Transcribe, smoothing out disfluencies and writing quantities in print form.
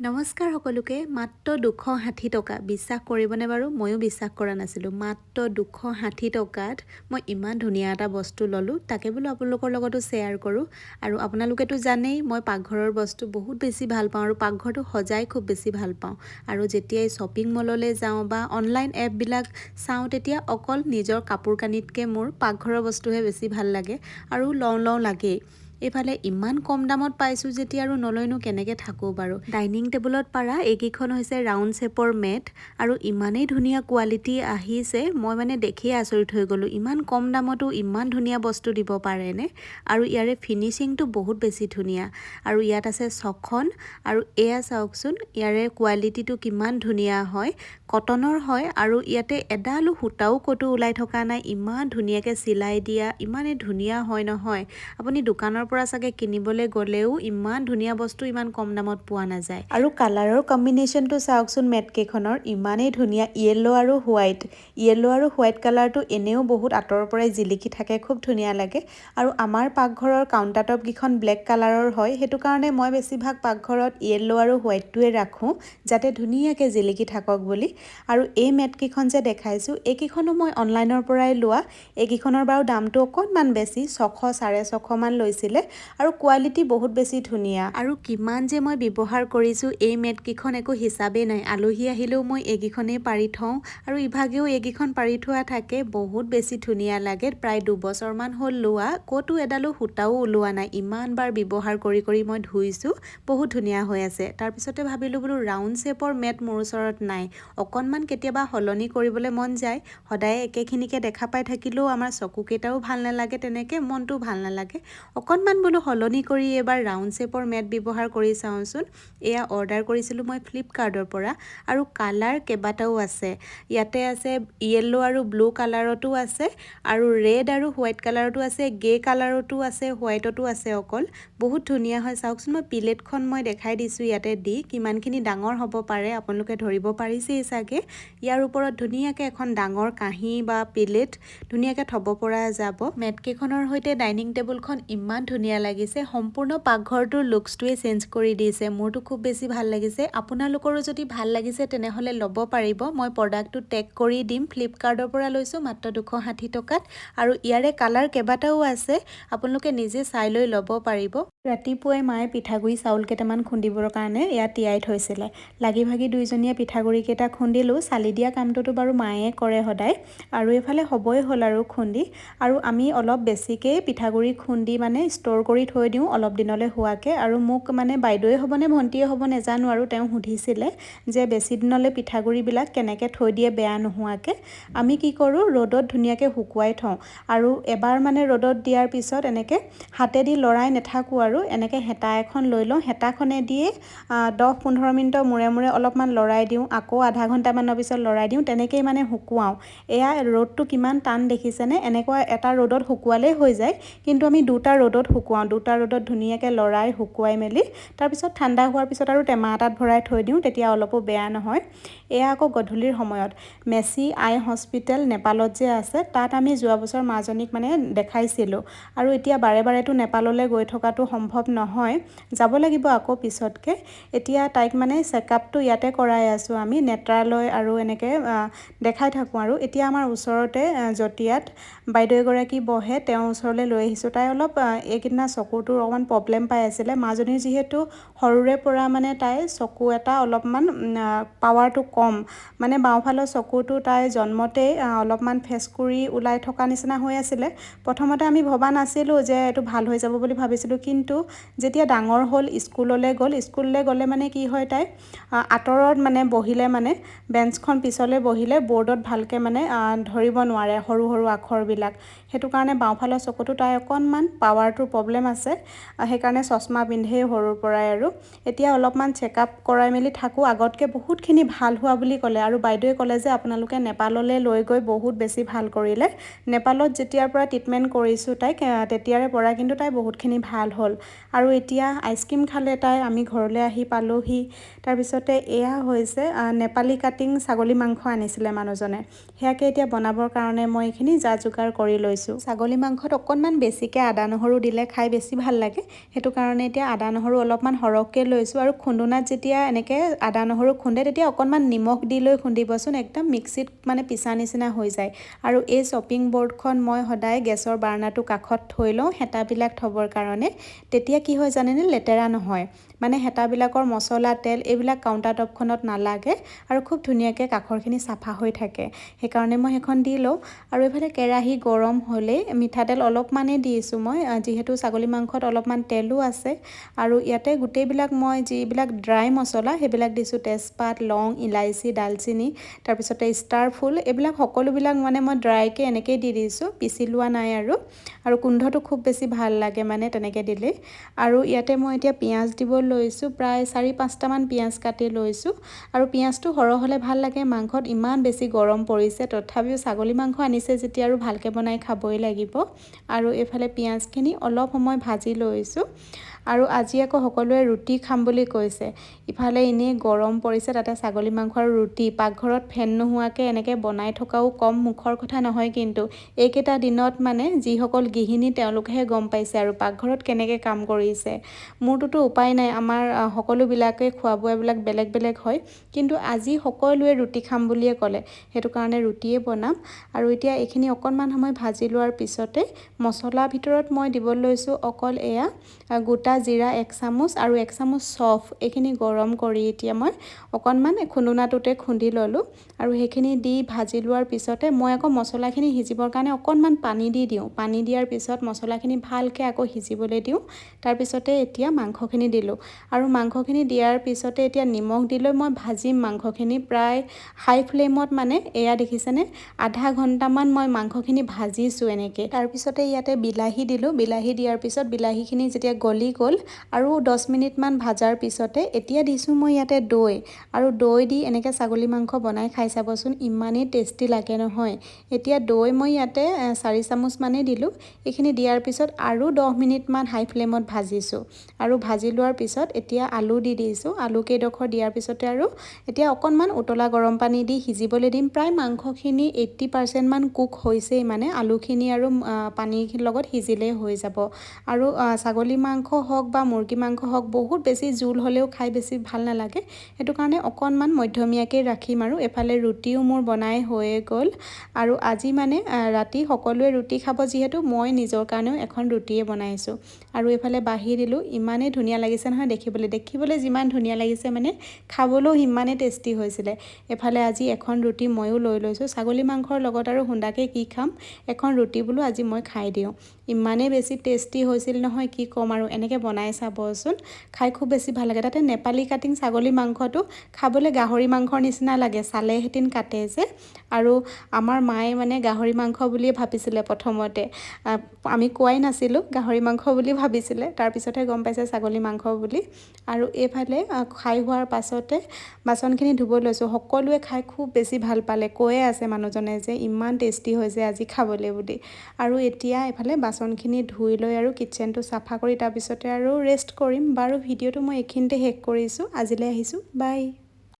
নমস্কাৰ সকলোকে। মাত্ৰ 260 টকা। বিশ্বাস কৰিবনে বাৰু? ময়ো বিশ্বাস কৰা নাছিলোঁ। মাত্ৰ 260 টকাত মই ইমান ধুনীয়া এটা বস্তু ল'লোঁ। তাকে বোলো আপোনালোকৰ লগতো শ্বেয়াৰ কৰোঁ। আৰু আপোনালোকেতো জানেই মই পাকঘৰৰ বস্তু বহুত বেছি ভাল পাওঁ আৰু পাকঘৰটো সজাই খুব বেছি ভাল পাওঁ। আৰু যেতিয়াই শ্বপিং মললৈ যাওঁ বা অনলাইন এপবিলাক চাওঁ তেতিয়া অকল নিজৰ কাপোৰ কানিতকৈ মোৰ পাকঘৰৰ বস্তুহে বেছি ভাল লাগে আৰু লওঁ লাগেই। এইফালে ইমান কম দামত পাইছোঁ যেতিয়া আৰু নলৈনো কেনেকৈ থাকোঁ বাৰু। ডাইনিং টেবুলত পাৰা এইকেইখন হৈছে ৰাউণ্ড শ্বেপৰ মেট আৰু ইমানেই ধুনীয়া কোৱালিটি আহিছে, মই মানে দেখিয়ে আচৰিত হৈ গ'লোঁ। ইমান কম দামতো ইমান ধুনীয়া বস্তু দিব পাৰেনে? আৰু ইয়াৰে ফিনিচিংটো বহুত বেছি ধুনীয়া। আৰু ইয়াত আছে 6খন আৰু এয়া চাওকচোন ইয়াৰে কোৱালিটিটো কিমান ধুনীয়া হয়। কটনৰ হয় আৰু ইয়াতে এডালো সূতাও ক'তো ওলাই থকা নাই। ইমান ধুনীয়াকৈ চিলাই দিয়া, ইমানেই ধুনীয়া হয় নহয়। আপুনি দোকানৰ পৰা চাগে কিনিবলৈ গ'লেও ইমান ধুনীয়া বস্তু ইমান কম দামত পোৱা নাযায়। আৰু কালাৰৰ কম্বিনেশ্যনটো চাওকচোন মেটকেইখনৰ ইমানেই ধুনীয়া। য়েল্লো আৰু হোৱাইট কালাৰটো এনেও বহুত আঁতৰৰ পৰাই জিলিকি থাকে, খুব ধুনীয়া লাগে। আৰু আমাৰ পাকঘৰৰ কাউণ্টাৰটপকেইখন ব্লেক কালাৰৰ হয়, সেইটো কাৰণে মই বেছিভাগ পাকঘৰত য়েল্লো আৰু হোৱাইটটোৱে ৰাখোঁ, যাতে ধুনীয়াকৈ জিলিকি থাকক বুলি। আৰু এই মেটকেইখন যে দেখাইছোঁ এইকেইখনো মই অনলাইনৰ পৰাই লোৱা। এইকেইখনৰ বাৰু দামটো অকণমান বেছি, 600-650 মান লৈছিলে আৰু কোৱালিটি বহুত বেছি ধুনীয়া। আৰু কিমান যে মই ব্যৱহাৰ কৰিছোঁ এই মেটকেইখন একো হিচাপেই নাই। আলহী আহিলেও মই এইকেইখনেই পাৰি থওঁ আৰু ইভাগেও এইকেইখন পাৰি থোৱা থাকে। বহুত বেছি ধুনীয়া লাগে। প্ৰায় 2 বছৰমান হ'ল লোৱা, ক'তো এডালো সূতাও ওলোৱা নাই। ইমানবাৰ ব্যৱহাৰ কৰি মই ধুইছোঁ, বহুত ধুনীয়া হৈ আছে। তাৰপিছতে ভাবিলোঁ বোলো ৰাউণ্ড শ্বেপৰ মেট মোৰ ওচৰত নাই, অকণমান কেতিয়াবা সলনি কৰিবলৈ মন যায়। সদায় একেখিনিকে দেখা পাই থাকিলেও আমাৰ চকুকেইটাও ভাল নালাগে, তেনেকৈ মনটো ভাল নালাগে। অকণমান বোলো সলনি কৰি এবাৰ ৰাউণ্ড শ্বেপৰ মেট ব্যৱহাৰ কৰি চাওঁচোন। এয়া অৰ্ডাৰ কৰিছিলোঁ মই ফ্লিপকাৰ্টৰ পৰা আৰু কালাৰ কেইবাটাও আছে। ইয়াতে আছে য়েল্লো আৰু ব্লু কালাৰতো আছে আৰু ৰেড আৰু হোৱাইট কালাৰতো আছে, গ্ৰে কালাৰতো আছে, হোৱাইটতো আছে অকল। বহুত ধুনীয়া হয় চাওকচোন। মই প্লেটখন মই দেখাই দিছোঁ ইয়াতে দি, কিমানখিনি ডাঙৰ হ'ব পাৰে আপোনালোকে ধৰিব পাৰিছেই চাগে। ইয়াৰ ওপৰত ধুনীয়াকৈ এখন ডাঙৰ কাঁহী বা প্লেট ধুনীয়াকৈ থ'ব পৰা যাব। মেটকেইখনৰ সৈতে ডাইনিং টেবুলখন ইমান ধুনীয়া লাগিছে, সম্পূৰ্ণ পাকঘৰটোৰ লুকছটোৱে চেঞ্জ কৰি দিছে। মোৰতো খুব বেছি ভাল লাগিছে। আপোনালোকৰো যদি ভাল লাগিছে তেনেহ'লে ল'ব পাৰিব। মই প্ৰডাক্টটো টেগ কৰি দিম। ফ্লিপকাৰ্টৰ পৰা লৈছোঁ মাত্ৰ 260 টকাত আৰু ইয়াৰে কালাৰ কেইবাটাও আছে, আপোনালোকে নিজে চাই লৈ ল'ব পাৰিব। ৰাতিপুৱাই মায়ে পিঠাগুড়ি চাউল কেইটামান খুন্দিবৰ কাৰণে ইয়াত তিয়াই থৈছিলে। লাগি ভাগি দুইজনীয়ে পিঠাগুড়িকেইটা খুন্দিলোঁ। চালি দিয়া কামটোতো বাৰু মায়ে কৰে সদায় আৰু এইফালে হ'বই হ'ল আৰু খুন্দি। আৰু আমি অলপ বেছিকৈ পিঠাগুড়ি খুন্দি মানে ষ্ট'ৰ কৰি থৈ দিওঁ অলপ দিনলৈ হোৱাকৈ। আৰু মোক মানে বাইদেউৱে হ'ব নে ভণ্টিয়ে হ'ব নেজানো আৰু তেওঁ সুধিছিলে যে বেছি দিনলৈ পিঠাগুড়িবিলাক কেনেকৈ থৈ দিয়ে বেয়া নোহোৱাকৈ। আমি কি কৰোঁ, ৰ'দত ধুনীয়াকৈ শুকুৱাই থওঁ আৰু এবাৰ মানে ৰ'দত দিয়াৰ পিছত এনেকৈ হাতেদি লৰাই নাথাকোঁ আৰু এনেকৈ হেতা এখন লৈ লওঁ। হেতাখনে দিয়ে 10-15 মিনিটৰ মূৰে অলপমান লৰাই দিওঁ, আকৌ আধা ঘণ্টামানৰ পিছত লৰাই দিওঁ, তেনেকৈয়ে মানে শুকুৱাওঁ। এয়া ৰ'দটো কিমান টান দেখিছেনে? এনেকুৱা এটা ৰ'দত শুকুৱালেই হৈ যায়, কিন্তু আমি 2টা ৰ'দত শুকুৱাওঁ। 2টা ৰ'দত ধুনীয়াকৈ লৰাই শুকুৱাই মেলি তাৰপিছত ঠাণ্ডা হোৱাৰ পিছত আৰু টেমা এটাত ভৰাই থৈ দিওঁ, তেতিয়া অলপো বেয়া নহয়। এয়া আকৌ গধূলিৰ সময়ত মেচি আই হস্পিটেল নেপালত যে আছে, তাত আমি যোৱা বছৰ মাজনীক মানে দেখাইছিলোঁ। আৰু এতিয়া বাৰে নেপাললৈ গৈ থকাটো সম্ভৱ নহয়, যাব লাগিব আকৌ পিছতকৈ। এতিয়া তাইক মানে চেকআপটো ইয়াতে কৰাই আছোঁ আমি, নেত্ৰালয় আৰু এনেকৈ দেখাই থাকোঁ। আৰু এতিয়া আমাৰ ওচৰতে জটিয়াত বাইদেউ এগৰাকী বহে, তেওঁৰ ওচৰলৈ লৈ আহিছোঁ। তাই অলপ এইকেইদিনা চকুটোৰ অকণমান প্ৰব্লেম পাই আছিলে। মাজনীৰ যিহেতু সৰুৰে পৰা মানে তাই চকু এটা অলপমান পাৱাৰটো কম, মানে বাওঁফালৰ চকুটো তাই জন্মতেই অলপমান ফেচকুৰি ওলাই থকা নিচিনা হৈ আছিলে। প্ৰথমতে আমি ভবা নাছিলোঁ যে এইটো ভাল হৈ যাব বুলি ভাবিছিলোঁ, কিন্তু যেতিয়া ডাঙৰ হ'ল স্কুললৈ গ'লে মানে কি হয়, তাই আঁতৰত মানে বহিলে মানে বেঞ্চখন পিছলৈ বহিলে বৰ্ডত ভালকৈ মানে ধৰিব নোৱাৰে সৰু আখৰবিলাক। সেইটো কাৰণে বাওঁফালৰ চকুটো তাই অকণমান পাৱাৰটোৰ প্ৰব্লেম আছে, সেইকাৰণে চশমা পিন্ধেই সৰুৰ পৰাই। আৰু এতিয়া অলপমান চেকআপ কৰাই মেলি থাকোঁ। আগতকৈ বহুতখিনি ভাল হোৱা বুলি ক'লে আৰু বাইদেৱে ক'লে যে আপোনালোকে নেপাললৈ লৈ গৈ বহুত বেছি ভাল কৰিলে। নেপালত যেতিয়াৰ পৰা ট্ৰিটমেণ্ট কৰিছোঁ তাইক, তেতিয়াৰে পৰা কিন্তু তাই বহুতখিনি ভাল হ'ল। আৰু এতিয়া আইচক্ৰীম খালে তাই, আমি ঘৰলৈ আহি পালোহি। তাৰপিছতে এয়া হৈছে নেপালী কাটিং ছাগলী মাংস আনিছিলে মানুহজনে, সেয়াকে এতিয়া বনাবৰ কাৰণে মই এইখিনি যা যোগাৰ কৰি লৈছোঁ। ছাগলী মাংসত অকণমান বেছিকৈ আদা নহৰু দিলে দিলে খাই বেছি ভাল লাগে সেইটো কাৰণে এতিয়া আদা নহৰু অলপমান সৰহকৈ লৈছোঁ আৰু খুন্দুনাত যেতিয়া এনেকৈ আদা নহৰু খুন্দে তেতিয়া অকণমান নিমখ দি লৈ খুন্দিবচোন একদম মিক্সিত মানে পিছা নিচিনা হৈ যায় আৰু এই শ্বপিং বৰ্ডখন মই সদায় গেছৰ বাৰ্ণাৰটো কাষত থৈ লওঁ হেতাবিলাক থবৰ কাৰণে তেতিয়া কি হয় জানেনে লেতেৰা নহয় মানে হেতাবিলাকৰ মছলা তেল এইবিলাক কাউণ্টাৰ টপখনত নালাগে আৰু খুব ধুনীয়াকৈ কাষৰখিনি চাফা হৈ থাকে সেইকাৰণে মই সেইখন দি লওঁ আৰু এইফালে কেৰাহী গৰম হ'লেই মিঠাতেল অলপমানেই দিছোঁ মই যিহেতু ছাগলী মাংসত অলপমান তেলো আছে আৰু ইয়াতে গোটেইবিলাক মই যিবিলাক ড্ৰাই মছলা সেইবিলাক দিছোঁ তেজপাত লং ইলাইচি ডালচিনি তাৰপিছতে ষ্টাৰ ফুল এইবিলাক সকলোবিলাক মানে মই ড্ৰাইকৈ এনেকৈ দি দিছোঁ পিচি লোৱা নাই আৰু গোন্ধটো খুব বেছি ভাল লাগে মানে তেনেকৈ দিলে আৰু ইয়াতে মই এতিয়া পিঁয়াজ দিব লৈছোঁ প্ৰায় 4-5টামান পিঁয়াজ কাটি লৈছোঁ আৰু পিঁয়াজটো সৰহ হ'লে ভাল লাগে মাংসত ইমান বেছি গৰম পৰিছে তথাপিও ছাগলী মাংস আনিছে যেতিয়া আৰু ভালকৈ বনাই খাবই লাগিব আৰু এইফালে পিঁয়াজখিনি অলপ সময় ভাজি লৈছোঁ আৰু আজি আকৌ সকলোৱে ৰুটি খাম বুলি কৈছে ইফালে এনেই গৰম পৰিছে তাতে ছাগলী মাংস আৰু ৰুটি পাকঘৰত ফেন নোহোৱাকৈ এনেকৈ বনাই থকাও কম মুখৰ কথা নহয় কিন্তু এইকেইটা দিনত মানে যিসকল গৃহিণী তেওঁলোকেহে গম পাইছে আৰু পাকঘৰত কেনেকৈ কাম কৰিছে মোৰটোতো উপায় নাই আমাৰ সকলোবিলাকে খোৱা বোৱাবিলাক বেলেগ বেলেগ হয় কিন্তু আজি সকলোৱে ৰুটি খাম বুলিয়ে ক'লে সেইটো কাৰণে ৰুটিয়ে বনাম আৰু এতিয়া এইখিনি অকণমান সময় ভাজি লোৱাৰ পিছতে মছলাৰ ভিতৰত মই দিব লৈছোঁ অকল এয়া গোটা জিৰা 1 চামুচ আৰু 1 চামুচ চফ এইখিনি গৰম কৰি এতিয়া মই অকণমান খুন্দুনাটোতে খুন্দি ল'লোঁ আৰু সেইখিনি দি ভাজি লোৱাৰ পিছতে মই আকৌ মছলাখিনি সিজিবৰ কাৰণে অকণমান পানী দি দিওঁ পানী দিয়াৰ পিছত মছলাখিনি ভালকৈ আকৌ সিজিবলৈ দিওঁ তাৰপিছতে এতিয়া মাংসখিনি দিলোঁ আৰু মাংসখিনি দিয়াৰ পিছতে এতিয়া নিমখ দি লৈ মই ভাজিম মাংসখিনি প্ৰায় হাই ফ্লেমত মানে এয়া দেখিছেনে আধা ঘণ্টামান মই মাংসখিনি ভাজিছোঁ এনেকৈ তাৰপিছতে ইয়াতে বিলাহী দিলোঁ বিলাহী দিয়াৰ পিছত বিলাহীখিনি যেতিয়া গলি গ'ল আৰু 10 মিনিটমান ভাজাৰ পিছতে এতিয়া দিছোঁ মই ইয়াতে দৈ আৰু দৈ দি এনেকৈ ছাগলী মাংস বনাই খাই চাবচোন ইমানেই টেষ্টি লাগে নহয় এতিয়া দৈ মই ইয়াতে 4 চামুচ মানেই দিলোঁ এইখিনি দিয়াৰ পিছত আৰু 10 মিনিটমান হাই ফ্লেমত ভাজিছোঁ আৰু ভাজি লোৱাৰ পিছত এতিয়া আলু দি দিছোঁ আলু কেইডোখৰ দিয়াৰ পিছতে আৰু এতিয়া অকণমান উতলা গৰম পানী দি সিজিবলৈ দিম প্ৰায় মাংসখিনি 80% মান কুক হৈছেই মানে আলুখিনি আৰু পানীৰ লগত সিজিলেই হৈ যাব আৰু ছাগলী মাংস হওক বা মুৰ্গী মাংস হওক বহুত বেছি জোল হ'লেও খাই বেছি ভাল নালাগে সেইটো কাৰণে অকণমান মধ্যমীয়াকৈ ৰাখিম আৰু এফালে ৰুটিও মোৰ বনাই হৈয়ে গ'ল আৰু আজি মানে ৰাতি সকলোৱে ৰুটি খাব যিহেতু মই নিজৰ কাৰণেও এখন ৰুটিয়ে বনাইছোঁ আৰু এইফালে বাঢ়ি দিলোঁ ইমানেই ধুনীয়া লাগিছে নহয় দেখিবলৈ যিমান ধুনীয়া লাগিছে মানে খাবলৈও সিমানেই টেষ্টি হৈছিলে এফালে আজি এখন ৰুটি ময়ো লৈ লৈছোঁ ছাগলী মাংসৰ লগত আৰু হুণ্ডাকৈ কি খাম এখন ৰুটি বোলো আজি মই খাই দিওঁ ইমানেই বেছি টেষ্টি হৈছিল নহয় কি ক'ম আৰু এনেকৈ বনাই চাবচোন খাই খুব বেছি ভাল লাগে তাতে নেপালী কাটিং ছাগলী মাংসটো খাবলৈ গাহৰি মাংসৰ নিচিনা লাগে চালেহেঁতেন কাটে যে আৰু আমাৰ মায়ে মানে গাহৰি মাংস বুলিয়ে ভাবিছিলে প্ৰথমতে আমি কোৱাই নাছিলোঁ গাহৰি মাংস বুলি ভাবিছিলে তাৰপিছতহে গম পাইছে ছাগলী মাংস বুলি আৰু এইফালে খাই হোৱাৰ পাছতে বাচনখিনি ধুব লৈছোঁ সকলোৱে খাই খুব বেছি ভাল পালে কৈয়ে আছে মানুহজনে যে ইমান টেষ্টি হৈছে আজি খাবলৈ বুলি আৰু এতিয়া এইফালে বাচনখিনি ধুই লৈ আৰু কিটচেনটো চাফা কৰি তাৰপিছতে আৰু ৰেষ্ট কৰিম বাৰু ভিডিঅ'টো মই এইখিনিতে শেষ কৰিছোঁ আজিলৈ আহিছোঁ বাই